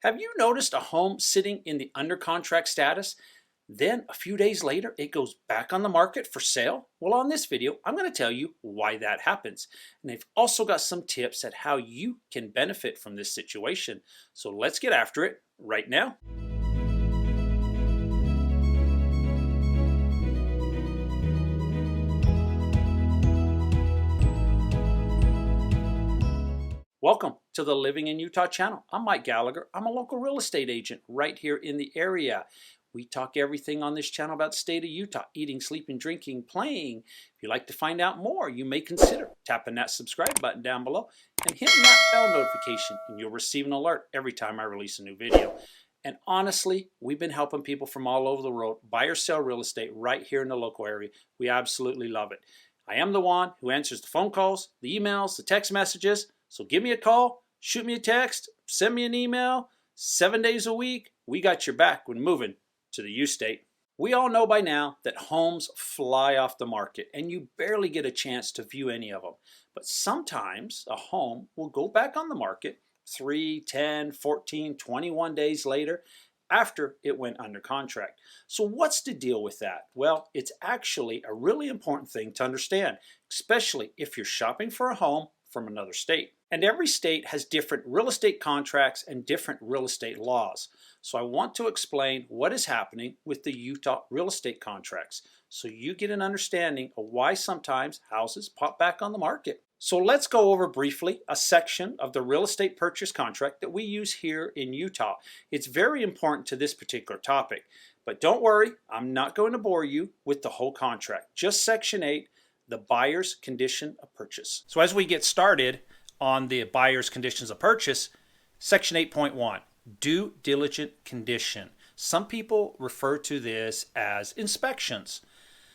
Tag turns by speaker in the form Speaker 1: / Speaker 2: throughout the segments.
Speaker 1: Have you noticed a home sitting in the under contract status? Then a few days later, it goes back on the market for sale? Well, on this video, I'm going to tell you why that happens. And I've also got some tips at how you can benefit from this situation. So let's get after it right now. Welcome to the Living in Utah channel. I'm Mike Gallagher. I'm a local real estate agent right here in the area. We talk everything on this channel about the state of Utah, eating, sleeping, drinking, playing. If you'd like to find out more, you may consider tapping that subscribe button down below and hitting that bell notification, and you'll receive an alert every time I release a new video. And honestly, we've been helping people from all over the world buy or sell real estate right here in the local area. We absolutely love it. I am the one who answers the phone calls, the emails, the text messages. So give me a call, shoot me a text, send me an email, 7 days a week. We got your back when moving to the U state. We all know by now that homes fly off the market and you barely get a chance to view any of them. But sometimes a home will go back on the market 3, 10, 14, 21 days later after it went under contract. So what's the deal with that? Well, it's actually a really important thing to understand, especially if you're shopping for a home from another state. And every state has different real estate contracts and different real estate laws. So I want to explain what is happening with the Utah real estate contracts so you get an understanding of why sometimes houses pop back on the market. So let's go over briefly a section of the real estate purchase contract that we use here in Utah. It's very important to this particular topic. But don't worry, I'm not going to bore you with the whole contract. Just Section 8, the buyer's condition of purchase. So as we get started on the buyer's conditions of purchase, Section 8.1, due diligent condition. Some people refer to this as inspections.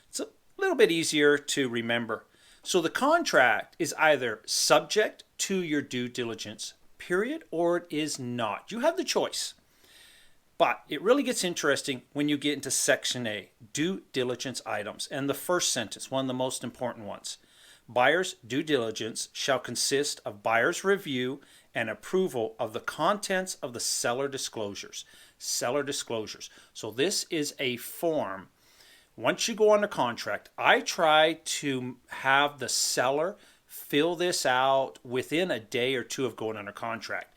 Speaker 1: It's a little bit easier to remember. So the contract is either subject to your due diligence period or it is not. You have the choice. But it really gets interesting when you get into Section A, due diligence items. And the first sentence, one of the most important ones. Buyer's due diligence shall consist of buyer's review and approval of the contents of the seller disclosures. Seller disclosures. So this is a form. Once you go under contract, I try to have the seller fill this out within a day or two of going under contract.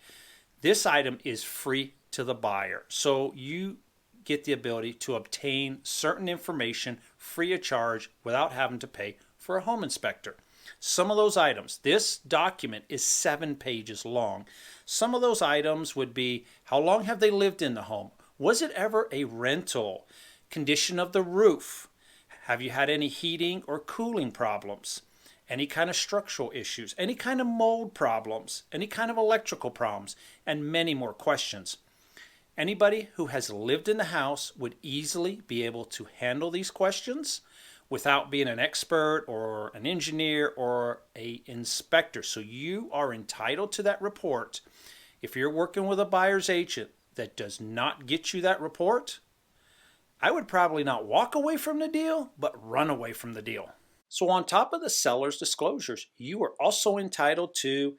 Speaker 1: This item is free to the buyer. So you get the ability to obtain certain information free of charge without having to pay for a home inspector. Some of those items, this document is 7 pages long. Some of those items would be, how long have they lived in the home? Was it ever a rental? Condition of the roof. Have you had any heating or cooling problems? Any kind of structural issues? Any kind of mold problems? Any kind of electrical problems? And many more questions. Anybody who has lived in the house would easily be able to handle these questions without being an expert or an engineer or an inspector. So you are entitled to that report. If you're working with a buyer's agent that does not get you that report, I would probably not walk away from the deal, but run away from the deal. So on top of the seller's disclosures, you are also entitled to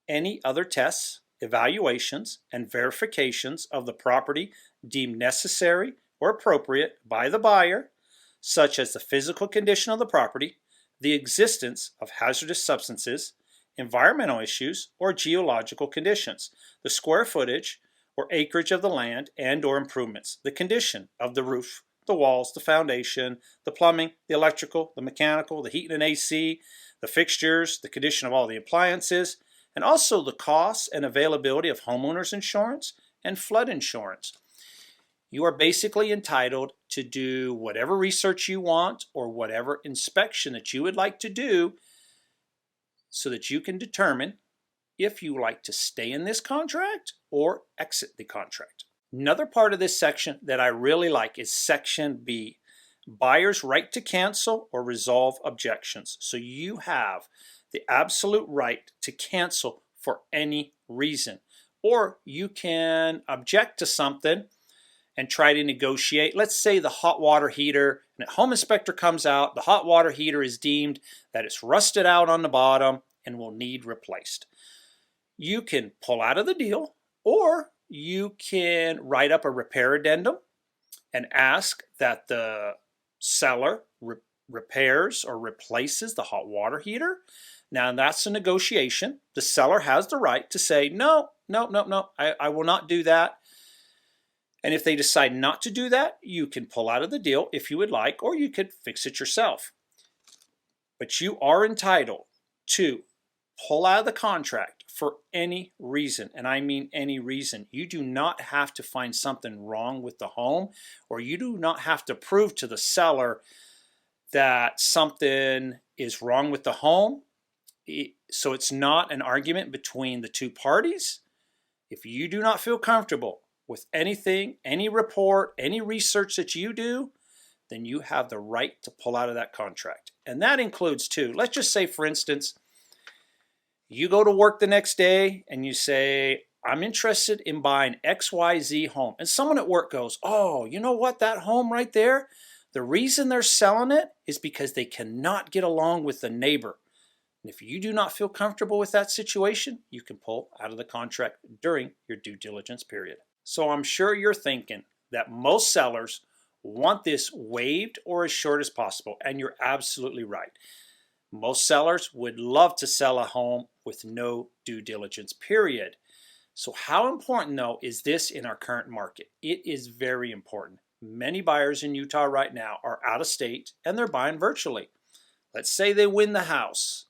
Speaker 1: any other tests, evaluations, and verifications of the property deemed necessary or appropriate by the buyer, such as the physical condition of the property, the existence of hazardous substances, environmental issues, or geological conditions, the square footage or acreage of the land and or improvements, the condition of the roof, the walls, the foundation, the plumbing, the electrical, the mechanical, the heating and AC, the fixtures, the condition of all the appliances, and also the costs and availability of homeowners insurance and flood insurance. You are basically entitled to do whatever research you want or whatever inspection that you would like to do so that you can determine if you like to stay in this contract or exit the contract. Another part of this section that I really like is Section B, buyer's right to cancel or resolve objections. So you have the absolute right to cancel for any reason, or you can object to something and try to negotiate. Let's say the hot water heater, and a home inspector comes out, the hot water heater is deemed that it's rusted out on the bottom and will need replaced. You can pull out of the deal, Or you can write up a repair addendum and ask that the seller repairs or replaces the hot water heater. Now that's a negotiation. The seller has the right to say, no, no, no, no, I will not do that. And if they decide not to do that, you can pull out of the deal if you would like, or you could fix it yourself. But you are entitled to pull out of the contract for any reason, and I mean any reason. You do not have to find something wrong with the home, or you do not have to prove to the seller that something is wrong with the home. So it's not an argument between the two parties. If you do not feel comfortable with anything, any report, any research that you do, then you have the right to pull out of that contract. And that includes too, let's just say for instance, you go to work the next day and you say, I'm interested in buying XYZ home. And someone at work goes, oh, you know what, that home right there, the reason they're selling it is because they cannot get along with the neighbor. And if you do not feel comfortable with that situation, you can pull out of the contract during your due diligence period. So I'm sure you're thinking that most sellers want this waived or as short as possible, and you're absolutely right. Most sellers would love to sell a home with no due diligence period. So how important though is this in our current market? It is very important. Many buyers in Utah right now are out of state and they're buying virtually. Let's say they win the house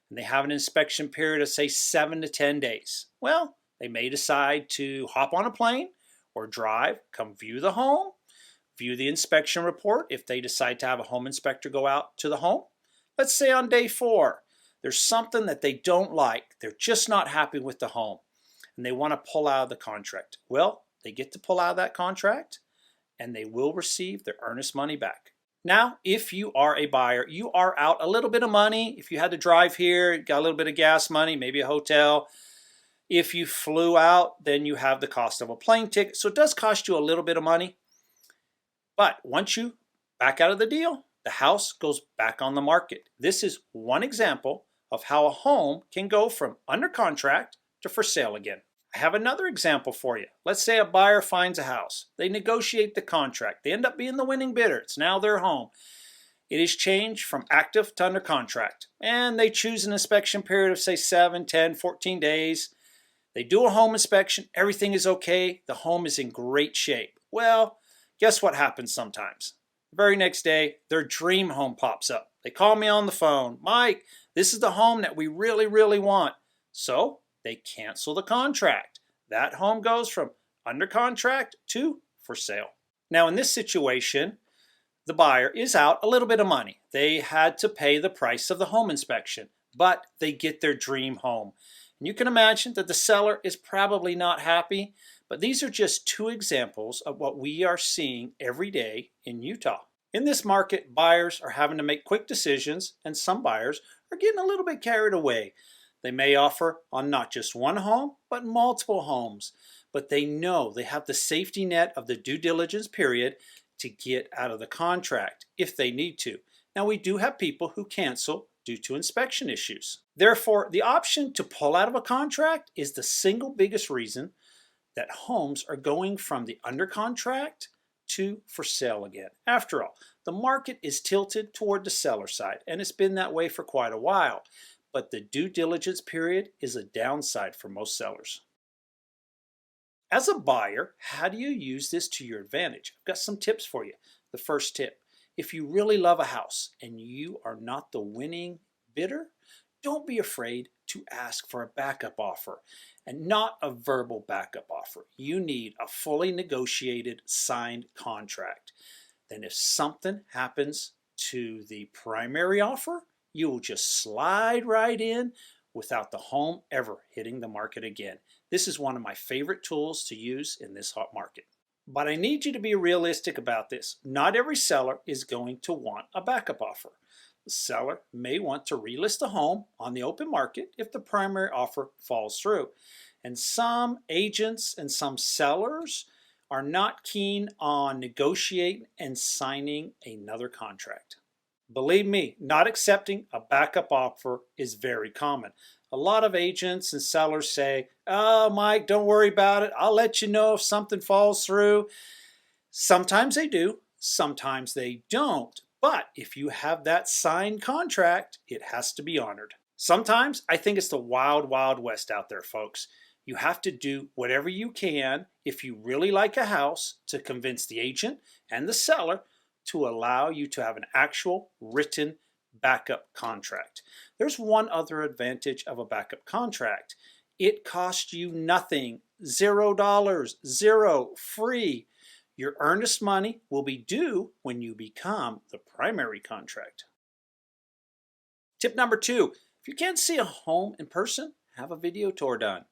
Speaker 1: and they have an inspection period of say 7 to 10 days. Well, they may decide to hop on a plane or drive, come view the home, view the inspection report if they decide to have a home inspector go out to the home. Let's say on day 4, there's something that they don't like. They're just not happy with the home and they want to pull out of the contract. Well, they get to pull out of that contract and they will receive their earnest money back. Now, if you are a buyer, you are out a little bit of money. If you had to drive here, got a little bit of gas money, maybe a hotel. If you flew out, then you have the cost of a plane ticket. So it does cost you a little bit of money. But once you back out of the deal, the house goes back on the market. This is one example of how a home can go from under contract to for sale again. I have another example for you. Let's say a buyer finds a house. They negotiate the contract. They end up being the winning bidder. It's now their home. It is changed from active to under contract. And they choose an inspection period of say 7, 10, 14 days. They do a home inspection. Everything is okay. The home is in great shape. Well, guess what happens sometimes? The very next day, their dream home pops up. They call me on the phone. Mike, this is the home that we really, really want. So they cancel the contract. That home goes from under contract to for sale. Now in this situation, the buyer is out a little bit of money. They had to pay the price of the home inspection, but they get their dream home. And you can imagine that the seller is probably not happy, but these are just 2 examples of what we are seeing every day in Utah. In this market, buyers are having to make quick decisions, and some buyers are getting a little bit carried away. They may offer on not just one home, but multiple homes, but they know they have the safety net of the due diligence period to get out of the contract if they need to. Now we do have people who cancel due to inspection issues. Therefore, the option to pull out of a contract is the single biggest reason that homes are going from the under contract to for sale again. After all, the market is tilted toward the seller side, and it's been that way for quite a while. But the due diligence period is a downside for most sellers. As a buyer, how do you use this to your advantage? I've got some tips for you. The first tip, if you really love a house and you are not the winning bidder, don't be afraid to ask for a backup offer, and not a verbal backup offer. You need a fully negotiated signed contract. Then if something happens to the primary offer, you will just slide right in without the home ever hitting the market again. This is one of my favorite tools to use in this hot market. But I need you to be realistic about this. Not every seller is going to want a backup offer. The seller may want to relist the home on the open market if the primary offer falls through. And some agents and some sellers are not keen on negotiating and signing another contract. Believe me, not accepting a backup offer is very common. A lot of agents and sellers say, "Oh, Mike, don't worry about it. I'll let you know if something falls through." Sometimes they do, sometimes they don't. But if you have that signed contract, it has to be honored. Sometimes I think it's the wild, wild west out there, folks. You have to do whatever you can if you really like a house to convince the agent and the seller to allow you to have an actual written backup contract. There's one other advantage of a backup contract. It costs you nothing, $0, zero, free. Your earnest money will be due when you become the primary contract. Tip number 2, if you can't see a home in person, have a video tour done.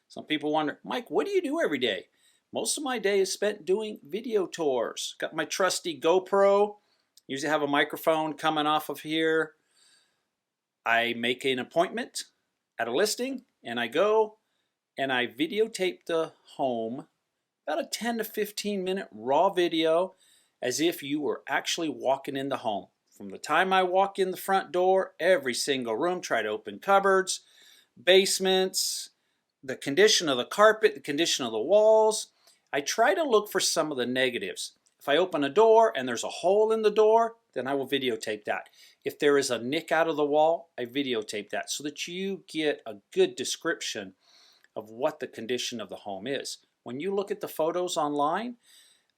Speaker 1: Some people wonder, Mike, what do you do every day? Most of my day is spent doing video tours. Got my trusty GoPro. Usually have a microphone coming off of here. I make an appointment at a listing and I go and I videotape the home, about a 10 to 15 minute raw video, as if you were actually walking in the home. From the time I walk in the front door, every single room, try to open cupboards, basements, the condition of the carpet, the condition of the walls. I try to look for some of the negatives. If I open a door and there's a hole in the door, then I will videotape that. If there is a nick out of the wall, I videotape that so that you get a good description of what the condition of the home is. When you look at the photos online,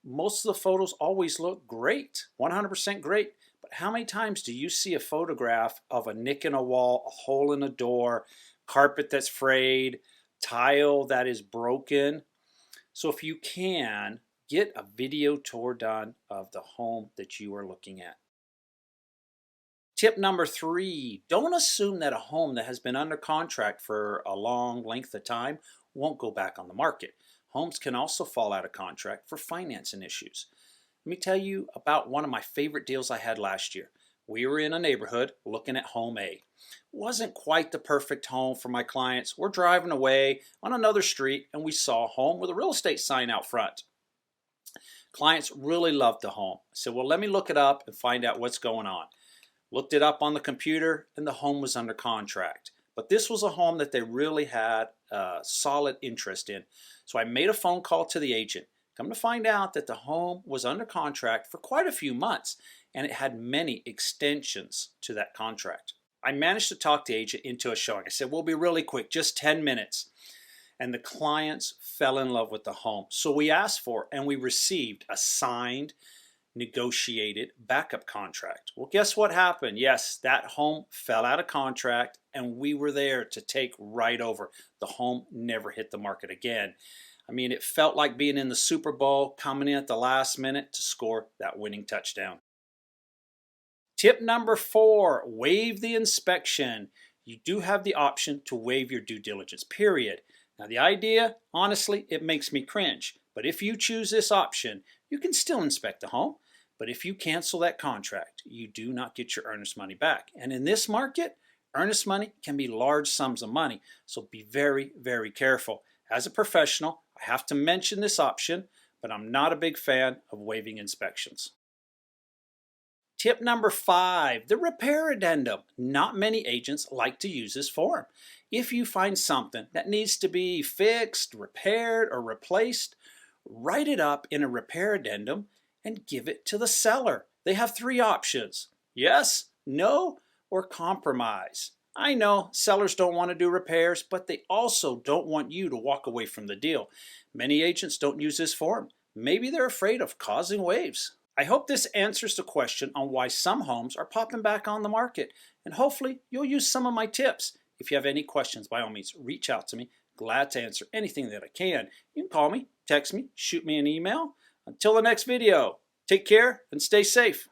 Speaker 1: most of the photos always look great, 100% great. But how many times do you see a photograph of a nick in a wall, a hole in a door, carpet that's frayed, tile that is broken? So if you can, get a video tour done of the home that you are looking at. Tip number 3, don't assume that a home that has been under contract for a long length of time won't go back on the market. Homes can also fall out of contract for financing issues. Let me tell you about one of my favorite deals I had last year. We were in a neighborhood looking at home A. Wasn't quite the perfect home for my clients. We're driving away on another street and we saw a home with a real estate sign out front. Clients really loved the home. I said, well, let me look it up and find out what's going on. Looked it up on the computer and the home was under contract. But this was a home that they really had a solid interest in. So I made a phone call to the agent. Come to find out that the home was under contract for quite a few months and it had many extensions to that contract. I managed to talk the agent into a showing. I said, we'll be really quick, just 10 minutes. And the clients fell in love with the home. So we asked for and we received a signed, negotiated backup contract. Well, guess what happened? Yes, that home fell out of contract and we were there to take right over. The home never hit the market again. I mean, it felt like being in the Super Bowl, coming in at the last minute to score that winning touchdown. Tip number 4, waive the inspection. You do have the option to waive your due diligence, period. Now the idea, honestly, it makes me cringe. But if you choose this option, you can still inspect the home. But if you cancel that contract, you do not get your earnest money back. And in this market, earnest money can be large sums of money. So be very, very careful. As a professional, I have to mention this option, but I'm not a big fan of waiving inspections. Tip number 5, the repair addendum. Not many agents like to use this form. If you find something that needs to be fixed, repaired, or replaced, write it up in a repair addendum and give it to the seller. They have 3 options: yes, no, or compromise. I know sellers don't want to do repairs, but they also don't want you to walk away from the deal. Many agents don't use this form. Maybe they're afraid of causing waves. I hope this answers the question on why some homes are popping back on the market, and hopefully you'll use some of my tips. If you have any questions, by all means, reach out to me. Glad to answer anything that I can. You can call me, text me, shoot me an email. Until the next video, take care and stay safe.